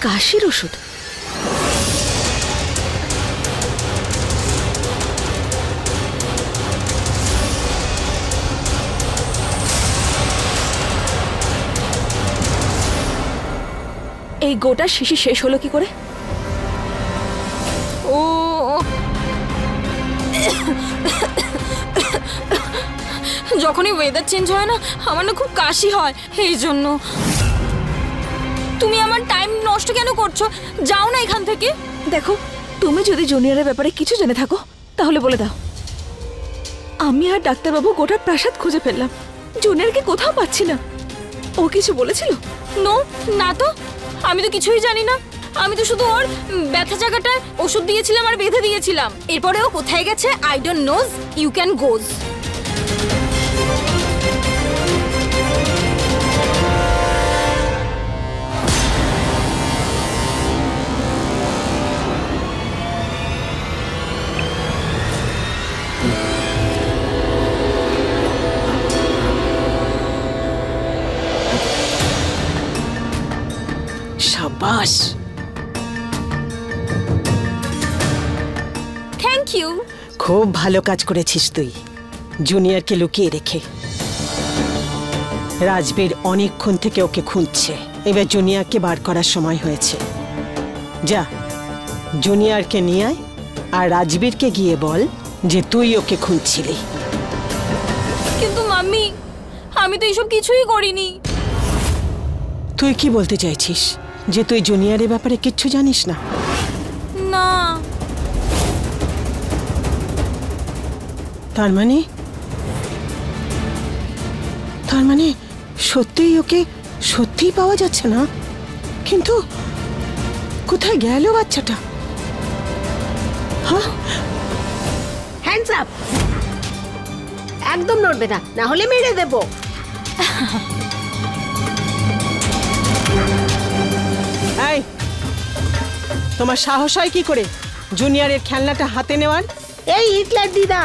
কাশির ওষুধ? এই গোটা শিশি শেষ হলো কি করে? ও যখনই ওয়েদার চেঞ্জ হয় না আমার না খুব কাশি হয়, এই জন্য। তুমি আমার টাইম নষ্ট কেন করছো? যাও না এখান থেকে। দেখো, তুমি যদি জুনিয়রের ব্যাপারে কিছু জেনে থাকো তাহলে বলে দাও। আমি আর ডাক্তারবাবু গোটা প্রাসাদ খুঁজে ফেললাম, জুনিয়রকে কোথাও পাচ্ছি না। ও কিছু বলেছিল? না তো, আমি তো কিছুই জানি না। আমি তো শুধু ওর ব্যথা জায়গাটায় ওষুধ দিয়েছিলাম আর বেঁধে দিয়েছিলাম। এরপরে ও কোথায় গেছে I don't knows, you can goes. শাবাশ, থ্যাংক ইউ। খুব ভালো কাজ করেছিস তুই, জুনিয়রকে লুকিয়ে রেখে। রাজবীর অনেকক্ষণ থেকে ওকে খুঁজছে, এবার জুনিয়রকে বার করার সময় হয়েছে। যা, জুনিয়রকে নিয়ে আয় আর রাজবীরকে গিয়ে বল যে তুই ওকে খুঁজছিলি। কিন্তু মাম্মি, আমি তো এইসব কিছুই করিনি। তুই কি বলতে চাইছিস, যে তুই জুনিয়রের ব্যাপারে কিচ্ছু জানিস না? না। তার মানে সত্যিই ওকে সত্যিই পাওয়া যাচ্ছে না? কিন্তু কোথায় গেল বাচ্চাটা? হ্যাঁ, হ্যান্ডস আপ, একদম নড়বে না, না হলে মেরে দেব। এই, তোমার সাহস হয় কি করে জুনিয়রের খেলনাটা হাতে নেওয়ার? এই হিটলার দিদা,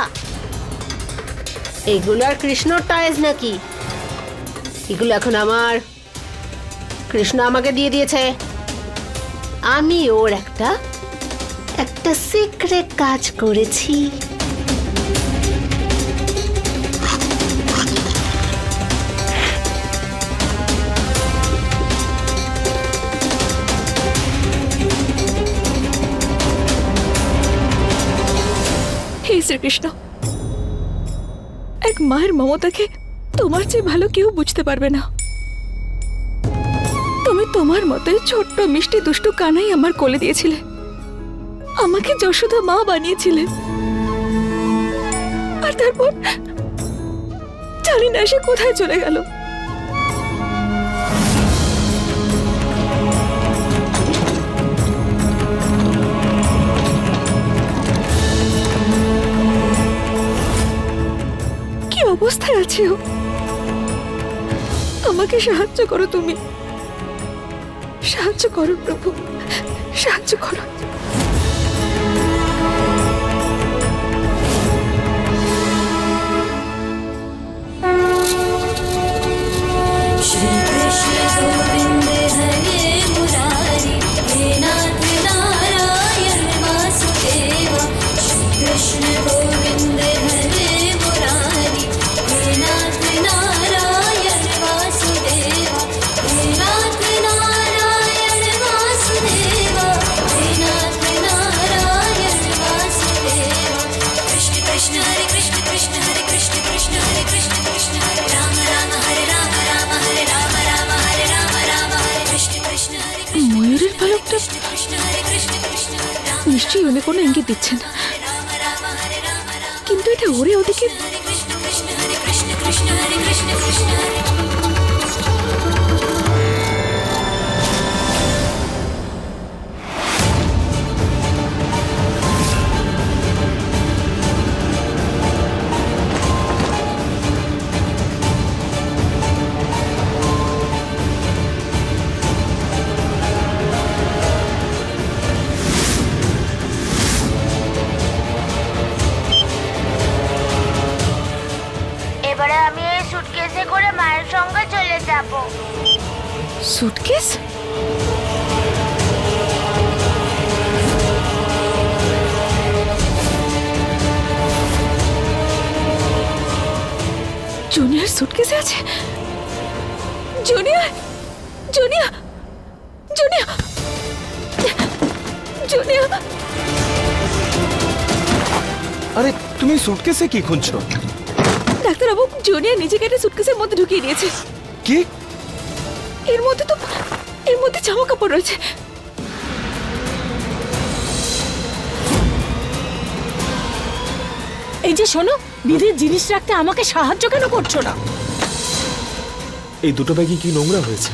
এইগুলো আর কৃষ্ণর টয়েস নাকি? এগুলো এখন আমার। কৃষ্ণ আমাকে দিয়ে দিয়েছে। আমি ওর একটা সিক্রেট কাজ করেছি। হে শ্রীকৃষ্ণ, এক মায়ের মমতাকে তোমার চেয়ে ভালো কেউ বুঝতে পারবে না। তুমি তোমার মতোই ছোট্ট মিষ্টি দুষ্টু কানাই আমার কোলে দিয়েছিলে, আমাকে যশোদা মা বানিয়েছিলে। আর তারপর জানি না সে কোথায় চলে গেল। কি অবস্থায় আছে ও? আমাকে সাহায্য করো, তুমি সাহায্য করো প্রভু, সাহায্য করো। ময়ূরের পালকটা নিশ্চয়ই উনি কোনো ইঙ্গিত দিচ্ছেন, কিন্তু এটা ওরে ওদিকে। এবারে আমি এই সুটকেসে করে মায়ের সঙ্গে চলে যাব। সুটকেস? জুনিয়র সুটকেসে আছে। Junior, junior, junior, junior. আরে তুমি সুটকেসে কি খুঁজছো? ডাক্তারবাবু, জুনিয়র নিজেকে একটা সুটকেসের মধ্যে ঢুকিয়ে দিয়েছে। কি? এর মধ্যে জামা কাপড় রয়েছে। এই যে শোনো, বিধির জিনিস রাখতে আমাকে সাহায্য কেন করছো না? এই দুটো ব্যাগই কি নোংরা হয়েছে?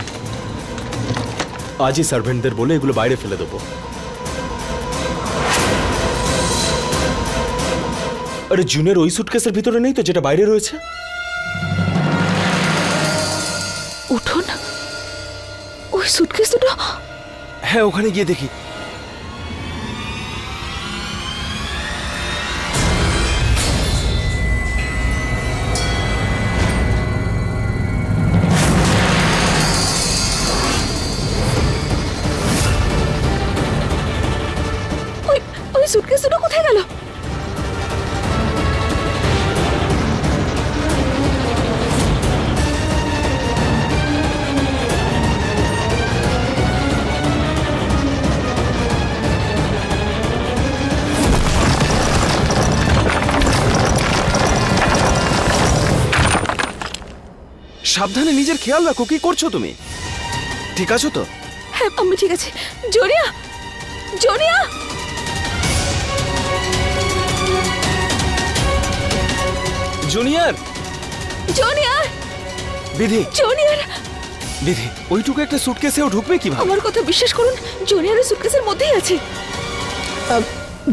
আজই সার্ভেন্টদের বলে এগুলো বাইরে ফেলে দেবো। আরে জুনিয়র ওই সুটকেসের ভিতরে নেই তো, যেটা বাইরে রয়েছে? উঠুন, ওই সুটকেস দুটো। হ্যাঁ, ওখানে গিয়ে দেখি। ওই সুটকেস দুটো কোথায় গেল? সাবধানে নিজের খেয়াল রাখো। কি করছো তুমি? ঠিক আছো তো? হ্যাঁ, আমি ঠিক আছে। জুনিয়া, জুনিয়া, জুনিয়র, জুনিয়র, বিধি, জুনিয়র। বিধি, ওইটুকু একটা সুটকেসেও ঢুকবে কিভাবে? আমার কথা বিশ্বাস করুন, জুনিয়র ওই সুটকেসের মধ্যেই আছে।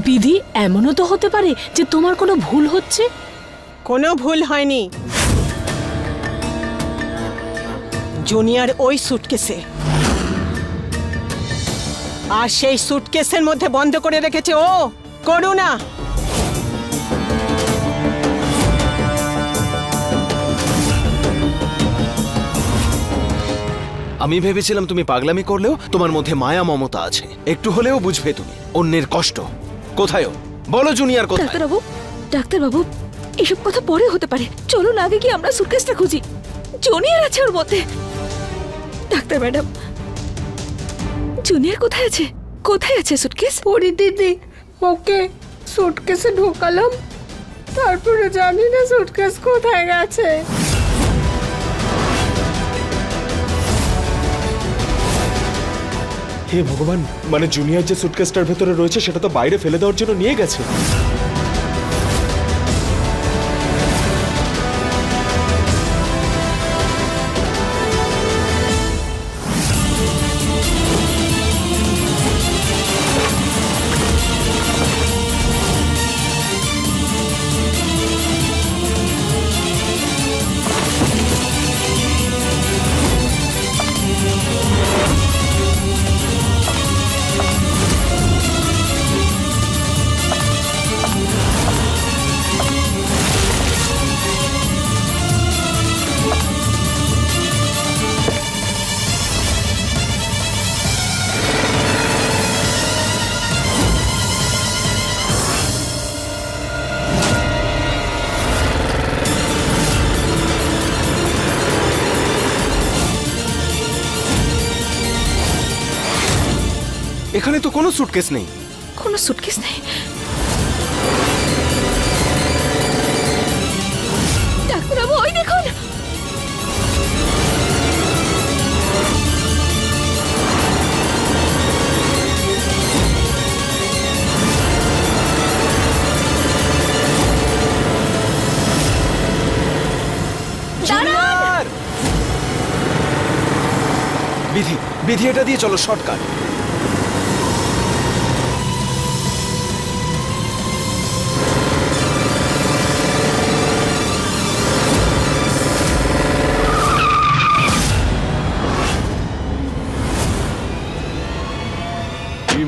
বিধি, এমনও তো হতে পারে যে তোমার কোনো ভুল হচ্ছে। কোনো ভুল হয়নি। জুনিয়র ওই সুটকেসে, আর সেই সুটকেসের মধ্যে বন্ধ করে রেখেছে ও করুণা। আমি ভেবেছিলাম তুমি পাগলামি করলেও তোমার মধ্যে মায়া মমতা আছে, একটু হলেও বুঝবে তুমি অন্যের কষ্ট। কোথায় বলো জুনিয়র, কোথায়? ডাক্তারবাবু, ডাক্তারবাবু, এসব কথা পরে হতে পারে। চলুন আগে গিয়ে আমরা সুটকেসটা খুঁজি। জুনিয়র আছে ওর মধ্যে। ডাক্তার ম্যাডাম, জুনিয়র কোথায় আছে? কোথায় আছে সুটকেস? পরি দিদি, ওকে সুটকেসে ঢোকালাম, তারপরে জানি না সুটকেস কোথায় গেছে। হে ভগবান, মানে জুনিয়র যে সুটকেসটার ভেতরে রয়েছে সেটা তো বাইরে ফেলে দেওয়ার জন্য নিয়ে গেছে। এখানে তো কোনো সুটকেস নেই। কোনো সুটকেস নেই। ডাক্তারবাবু, ওই দেখুন। জুনিয়র! বিধি, বিধি, এটা দিয়ে চলো শর্টকাট।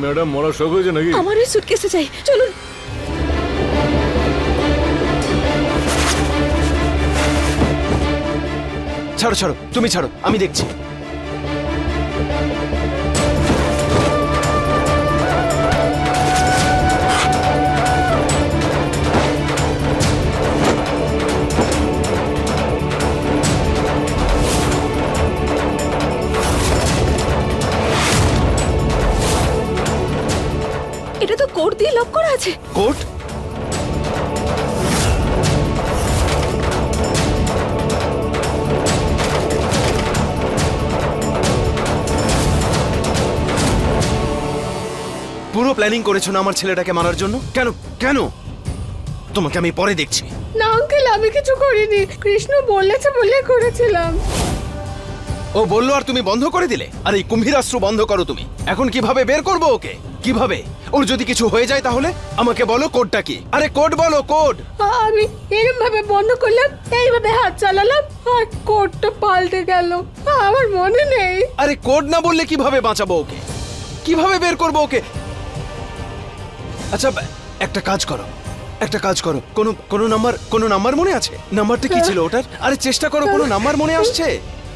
ম্যাডাম, মরা শখ হয়েছে নাকি? আমার এই সুটকেসে চাই, চলুন। ছাড়ো ছাড়ো, তুমি ছাড়ো, আমি দেখছি। কোড দিয়ে লক করা আছে। কোড? পুরো প্ল্যানিং করেছো না আমার ছেলেটাকে মারার জন্য? কেন কেন? তোমাকে আমি পরে দেখছি। না আঙ্কেল, আমি কিছু করিনি, কৃষ্ণ বলেছে বলে করেছিলাম। ও বললো আর তুমি বন্ধ করে দিলে? আর এই কুম্ভীরাস্ত্র বন্ধ করো তুমি। এখন কিভাবে বের করবো ওকে? কিভাবে? ওর যদি কিছু হয়ে যায় তাহলে? আমাকে বলো কোডটা কি। আরে কোড বলো, কোড। আমি এরকম ভাবে বন্ধ করলাম, এইভাবে হাত চালালাম আর কোডটা পাল্টে গেল, আমার মনে নেই। আরে কোড না বললে কিভাবে বাঁচাবো ওকে? কিভাবে বের করবো ওকে? আচ্ছা একটা কাজ করো, একটা কাজ করো। কোনো নাম্বার মনে আছে? নাম্বারটা কি ছিল ওটার? আরে চেষ্টা করো, কোনো নাম্বার মনে আসছে?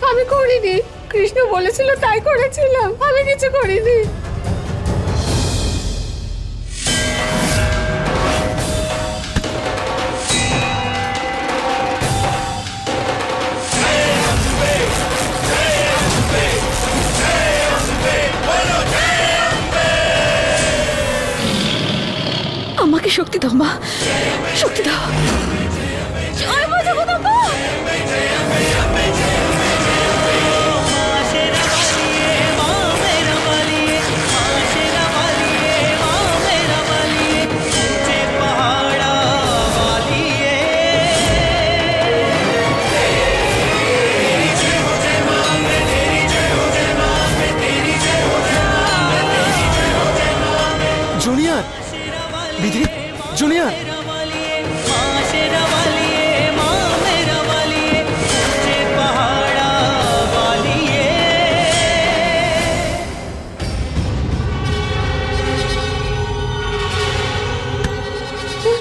আমি করিনি, কৃষ্ণ বলেছিল তাই করেছিলাম, আমি কিছু করিনি। আমাকে শক্তি দাও মা, শক্তি দাও। জয় মা জগদম্বা। জুনিয়র, বিধি, জুনিয়র।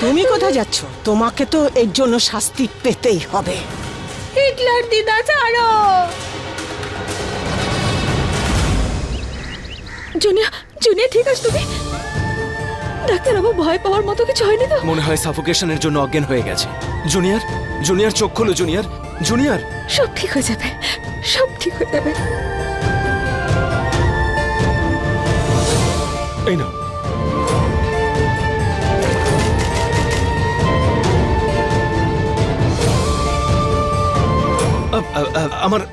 তুমি কোথায় যাচ্ছ? তোমাকে তো এর জন্য শাস্তি পেতেই হবে। হিটলার দিদা ছাড়ো। জুনিয়া, জুনিয়া ঠিক আছে তুমি? ডাক্তারবাবু ভয় পাওয়ার মতো কিছু হয়নি তো? মনে হয় সাফোকেশনের জন্য অজ্ঞান হয়ে গেছে। জুনিয়র, জুনিয়র চোখ খোলো জুনিয়র, জুনিয়র। সব ঠিক হয়ে যাবে, সব ঠিক হয়ে যাবে। এই নাও।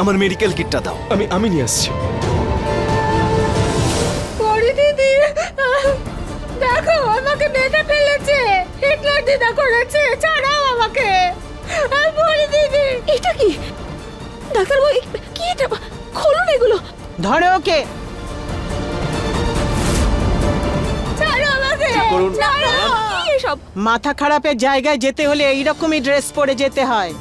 আমার মেডিকেল কিটটা দাও, আমি নিয়ে আসছি। পরি দিদি, দেখো আমাকে বেঁধে ফেলেছে, হিটলার দিদা করেছে, ছাড়াও আমাকে। পরি দিদি। এটা কি ডাক্তারবাবু? কি এটা? খোলুন এগুলো। ধরো ওকে। ছাড়ো আমাকে। কি এসব? মাথা খারাপের জায়গায় যেতে হলে এইরকমই ড্রেস পরে যেতে হয়।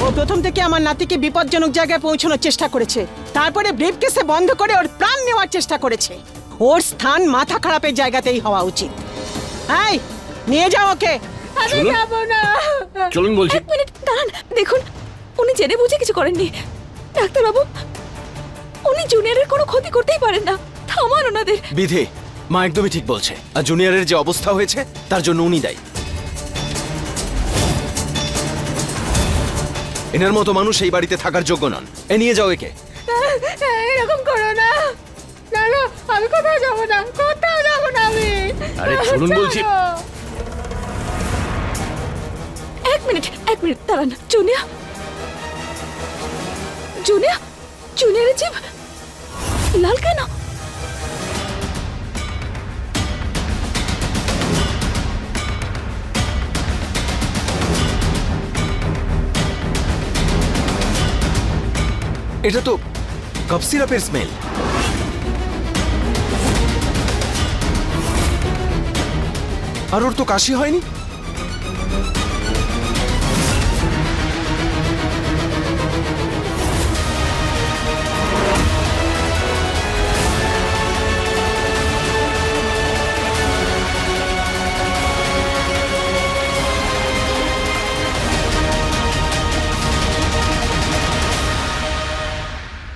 ও প্রথম থেকে আমার নাতিকে বিপজ্জনক জায়গায় পৌঁছানোর চেষ্টা করেছে, তারপরে ব্রিফকেসে বন্ধ করে ওর প্রাণ নেওয়ার চেষ্টা করেছে। ওর স্থান মাথা খারাপের জায়গাতেই হওয়া উচিত। এই নিয়ে যাও ওকে। আমি যাব না। চলুন বলছি। এক মিনিট দাঁড়ান, দেখুন উনি জেনে বুঝে কিছু করেননি। ডাক্তারবাবু, উনি জুনিয়রের কোনো ক্ষতি করতেই পারেন না, থামান ওনাদের। বিধি, মা একদমই ঠিক বলছে। আর জুনিয়রের যে অবস্থা হয়েছে তার জন্য উনি দায়ী। এনার মতো মানুষ এই বাড়িতে থাকার যোগ্য নন। এ নিয়ে যাও একে। এরকম করো না। না না, আমি কোথাও যাবো না, কোথাও যাবো না আমি। আরে চলুন বলছি। এক মিনিট দাঁড়ান। জুনিয়া, জুনিয়া, জুনিয়রের জিভ লাল কেন? এটা তো কাপ সিরাপের স্মেল। আর ওর তো কাশি হয়নি।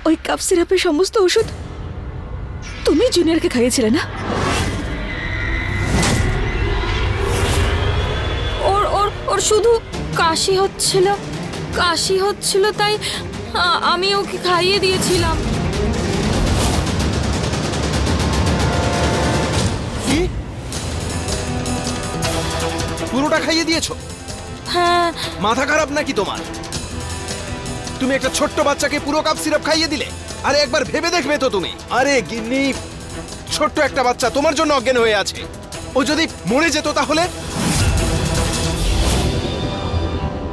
ওই কাপ সিরাপের সমস্ত ওষুধ তুমি জুনিয়রকে খাইয়েছিলে না? ওর শুধু কাশি হচ্ছিল, তাই আমি ওকে খাইয়ে দিয়েছিলাম। কি? খাইয়ে দিয়েছো? হ্যাঁ। মাথা খারাপ নাকি তোমার? তুমি একটা ছোট্ট বাচ্চাকে পুরো কাপ সিরাপ খাইয়ে দিলে। আরে একবার ভেবে দেখবে তো তুমি। আরে গিন্নি, ছোট্ট একটা বাচ্চা তোমার জন্য অজ্ঞান হয়ে আছে। ও যদি মরে যেত তাহলে?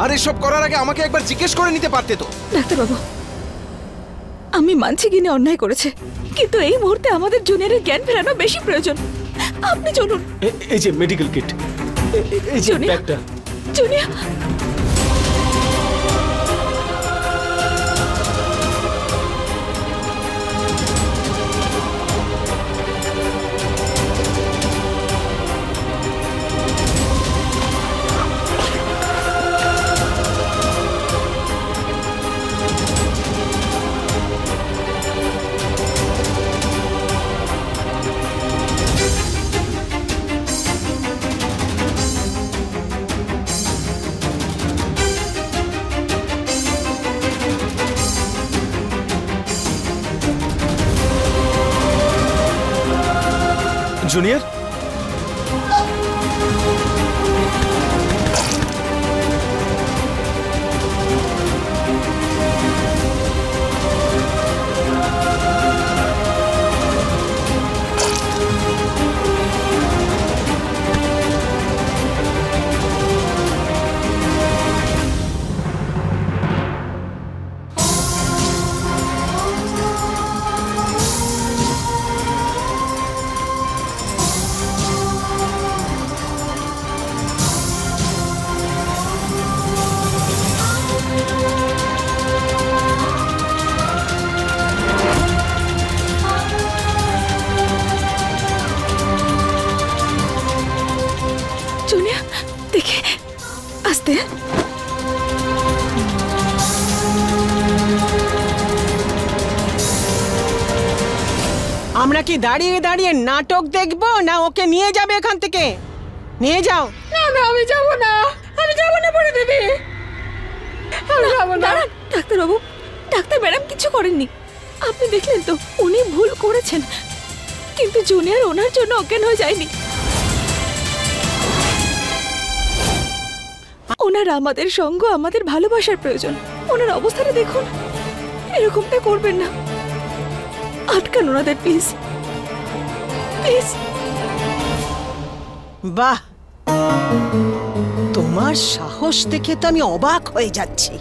আর এসব করার আগে আমাকে একবার জিজ্ঞেস করে নিতে পারতে তো। ডাক্তারবাবু, আমি মানছি কিনে অন্যায় করেছে, কিন্তু এই মুহূর্তে আমাদের জুনিয়রের জ্ঞান ফেরানো বেশি প্রয়োজন। আপনি চলুন। এই যে মেডিকেল কিট, এই যে ব্যাগটা। জুনিয়র, জুনিয়র, জুনিয়র, দেখে আসতে। আমরা কি দাঁড়িয়ে দাঁড়িয়ে নাটক দেখবো, না ওকে নিয়ে যাবে এখান থেকে? নিয়ে যাও। না না, আমি যাবো না, আমি যাবো না বলে দেবে। আমি যাবো না। ডাক্তারবাবু, ডাক্তার ম্যাডাম কিছু করেননি। আপনি দেখলেন তো, উনি ভুল করেছেন, কিন্তু জুনিয়র ওনার জন্য অজ্ঞান হয়ে যায়নি। ওনার আমাদের সঙ্গ, আমাদের ভালোবাসার প্রয়োজন। ওনার অবস্থাটা দেখুন, এরকমটা করবেন না। আটকান ওনাদের, প্লিজ প্লিজ। বাহ, তোমার সাহস দেখে তো আমি অবাক হয়ে যাচ্ছি।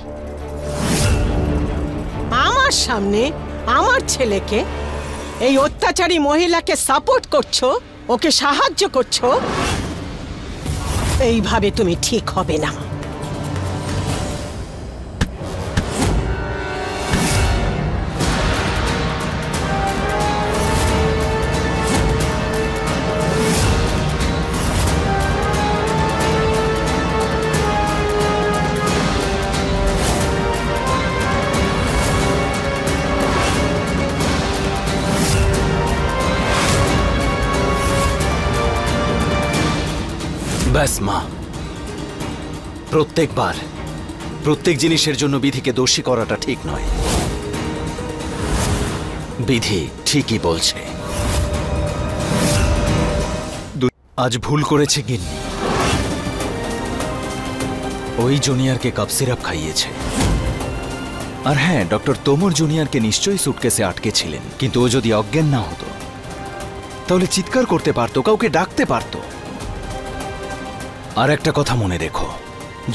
আমার সামনে আমার ছেলেকে, এই অত্যাচারী মহিলাকে সাপোর্ট করছো, ওকে সাহায্য করছো। এইভাবে তুমি ঠিক হবে না। ব্যাস মা, প্রত্যেকবার প্রত্যেক জিনিসের জন্য বিধিকে দোষী করাটা ঠিক নয়। বিধি ঠিকই বলছে। আজ ভুল করেছে গিন্নি, ওই জুনিয়রকে কাপ সিরাপ খাইয়েছে। আর হ্যাঁ, ডক্টর তোমর জুনিয়রকে নিশ্চয়ই সুটকেসে আটকে ছিলেন, কিন্তু ও যদি অজ্ঞান না হতো তাহলে চিৎকার করতে পারতো, কাউকে ডাকতে পারতো। আর একটা কথা মনে রেখো,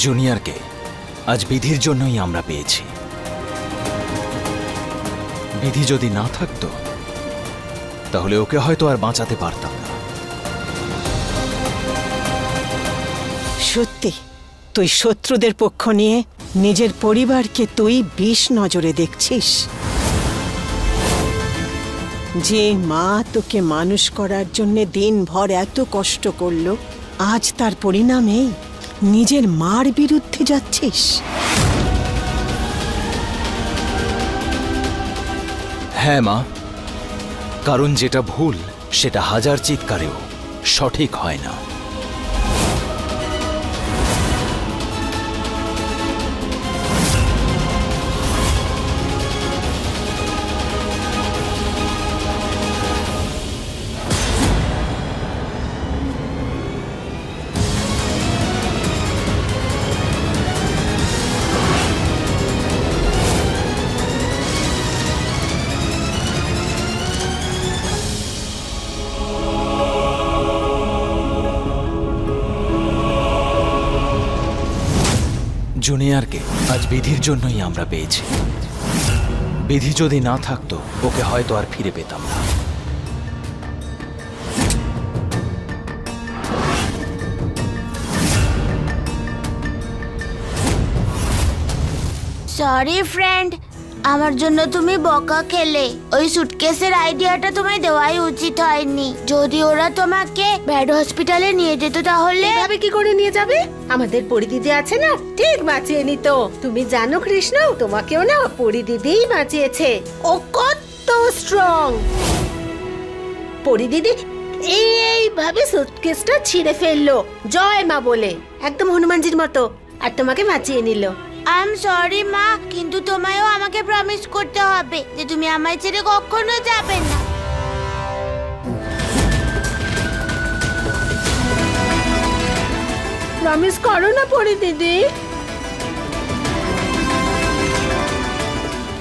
জুনিয়রকে আজ বিধির জন্যই আমরা পেয়েছি। বিধি যদি না থাকতো তাহলে ওকে হয়তো আর বাঁচাতে পারতাম না। সত্যি তুই শত্রুদের পক্ষ নিয়ে নিজের পরিবারকে তুই বিষ নজরে দেখছিস। যে মা তোকে মানুষ করার জন্য দিনভর এত কষ্ট করলো, আজ তার পরিণামে নিজের মার বিরুদ্ধে যাচ্ছিস। হ্যাঁ মা, কারণ যেটা ভুল সেটা হাজার চিৎকারেও সঠিক হয় না। জুনিয়রকে আজ বিধির জন্যই আমরা পেয়েছি। বিধি যদি না থাকতো ওকে হয়তো আর ফিরে পেতাম না। সরি ফ্রেন্ড, আমার জন্য তুমি বকা খেলে। ওই সুটকেসের আইডিয়াটা তোমায় দেওয়াই উচিত হয়নি। যদি ওরা তোমাকে ব্যাড হসপিটালে নিয়ে যেত তাহলে। এভাবে কি করে নিয়ে যাবে? আমাদের পরিদিদি আছে না, ঠিক বাঁচিয়ে নিত। তুমি জানো কৃষ্ণ, তোমাকেও না পরিদিদিই বাঁচিয়েছে। ও কত স্ট্রং। পরিদিদি এইভাবে সুটকেসটা ছিঁড়ে ফেললো জয় মা বলে, একদম হনুমানজির মতো, আর তোমাকে বাঁচিয়ে নিল। আই এম সরি মা, কিন্তু তোমায়ও আমাকে প্রমিস করতে হবে যে তুমি আমায় ছেড়ে কখনো যাবে না। প্রমিস করো না পরিদিদি।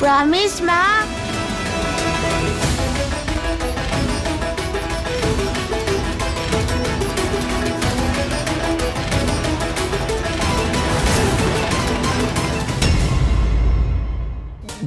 প্রমিস মা।